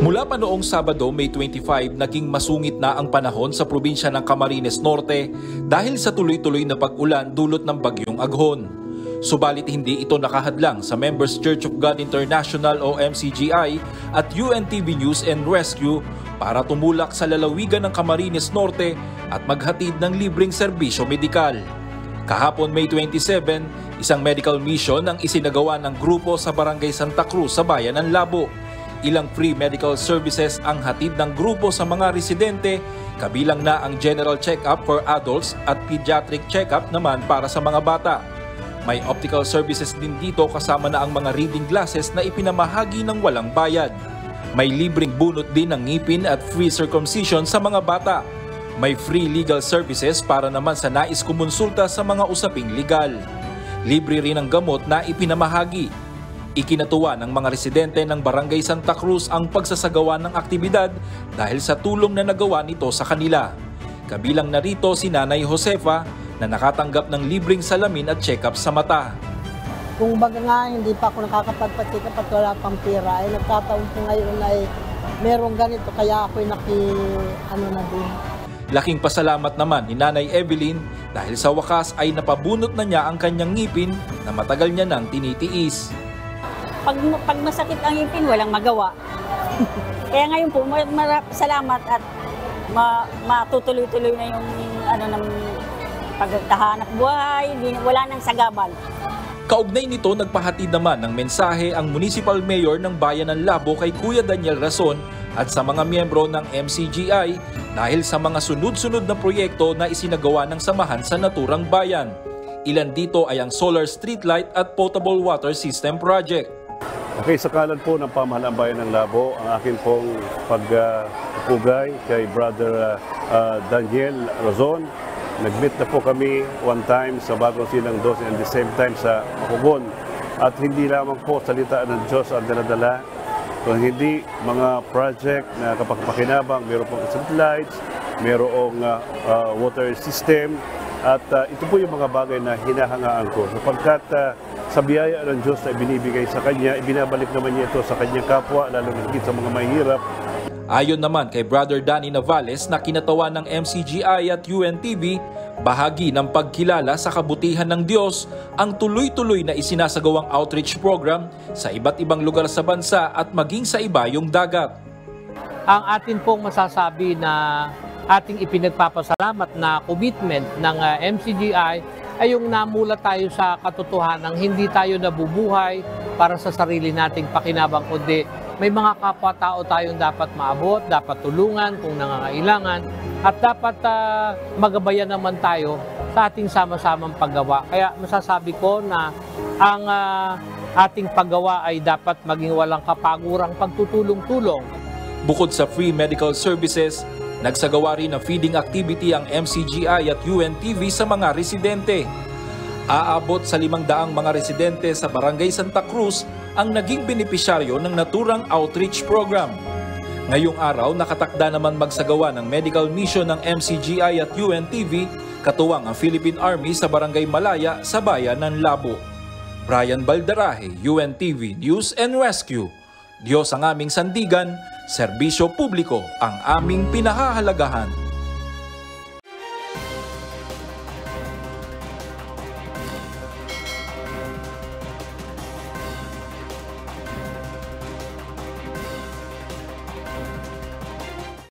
Mula pa noong Sabado, May 25, naging masungit na ang panahon sa probinsya ng Camarines Norte dahil sa tuloy-tuloy na pag-ulan dulot ng bagyong Aghon. Subalit hindi ito nakahadlang sa Members Church of God International o MCGI at UNTV News and Rescue para tumulak sa lalawigan ng Camarines Norte at maghatid ng libreng serbisyo medikal. Kahapon May 27, isang medical mission ang isinagawa ng grupo sa Barangay Santa Cruz sa bayan ng Labo. Ilang free medical services ang hatid ng grupo sa mga residente, kabilang na ang general check-up for adults at pediatric check-up naman para sa mga bata. May optical services din dito kasama na ang mga reading glasses na ipinamahagi ng walang bayad. May libreng bunot din ng ngipin at free circumcision sa mga bata. May free legal services para naman sa nais kumonsulta sa mga usaping legal. Libre rin ang gamot na ipinamahagi. Ikinatuwa ng mga residente ng Barangay Santa Cruz ang pagsasagawa ng aktibidad dahil sa tulong na nagawa nito sa kanila. Kabilang narito si Nanay Josefa na nakatanggap ng libreng salamin at check-up sa mata. Kung baga nga hindi pa ako nakakapagpa-check up at wala pang pera, ay nagkataon ko ngayon ay merong ganito kaya ako'y na din. Laking pasalamat naman ni Nanay Evelyn dahil sa wakas ay napabunot na niya ang kanyang ngipin na matagal niya nang tinitiis. Pag masakit ang ngipin, walang magawa. Kaya ngayon po, salamat at matutuloy-tuloy na yung ng pagtahanap buhay, wala nang sagabal. Kaugnay nito, nagpahatid naman ng mensahe ang Municipal Mayor ng Bayan ng Labo kay Kuya Daniel Rason at sa mga miyembro ng MCGI dahil sa mga sunod-sunod na proyekto na isinagawa ng samahan sa naturang bayan. Ilan dito ay ang solar streetlight at potable water system project. Okay, sa kalan po ng Pamahalaan Bayan ng Labo, ang akin pong pagpugay kay Brother Daniel Razon. Nag-meet na po kami one time sa Bagong Silang 12 and the same time sa Makugon. At hindi lamang po salita ng Diyos ang daladala, kung hindi mga project na kapagpakinabang, mayroon pong streetlights, mayroong water system, at ito po yung mga bagay na hinahangaan ko. Sapagkat sa biyaya ng Diyos na ibinibigay sa Kanya, ibinabalik naman niya ito sa Kanyang kapwa, lalo na higit sa mga mahihirap. Ayon naman kay Brother Danny Navales na kinatawa ng MCGI at UNTV, bahagi ng pagkilala sa kabutihan ng Diyos ang tuloy-tuloy na isinasagawang outreach program sa iba't ibang lugar sa bansa at maging sa ibayong dagat. Ang atin pong masasabi na ating ipinagpapasalamat na commitment ng MCGI ay yung namula tayo sa katotohanan ng hindi tayo nabubuhay para sa sarili nating pakinabang, kundi may mga kapwa-tao tayong dapat maabot, dapat tulungan kung nangangailangan, at dapat magabayan naman tayo sa ating sama-samang paggawa. Kaya masasabi ko na ang ating paggawa ay dapat maging walang kapagurang pagtutulong-tulong. Bukod sa free medical services, nagsagawa rin ng feeding activity ang MCGI at UNTV sa mga residente. Aabot sa 500 mga residente sa Barangay Santa Cruz ang naging benepisyaryo ng naturang outreach program. Ngayong araw, nakatakda naman magsagawa ng medical mission ng MCGI at UNTV, katuwang ang Philippine Army sa Barangay Malaya sa bayan ng Labo. Brian Baldarahe, UNTV News and Rescue. Diyos ang aming sandigan, serbisyo publiko ang aming pinahahalagahan.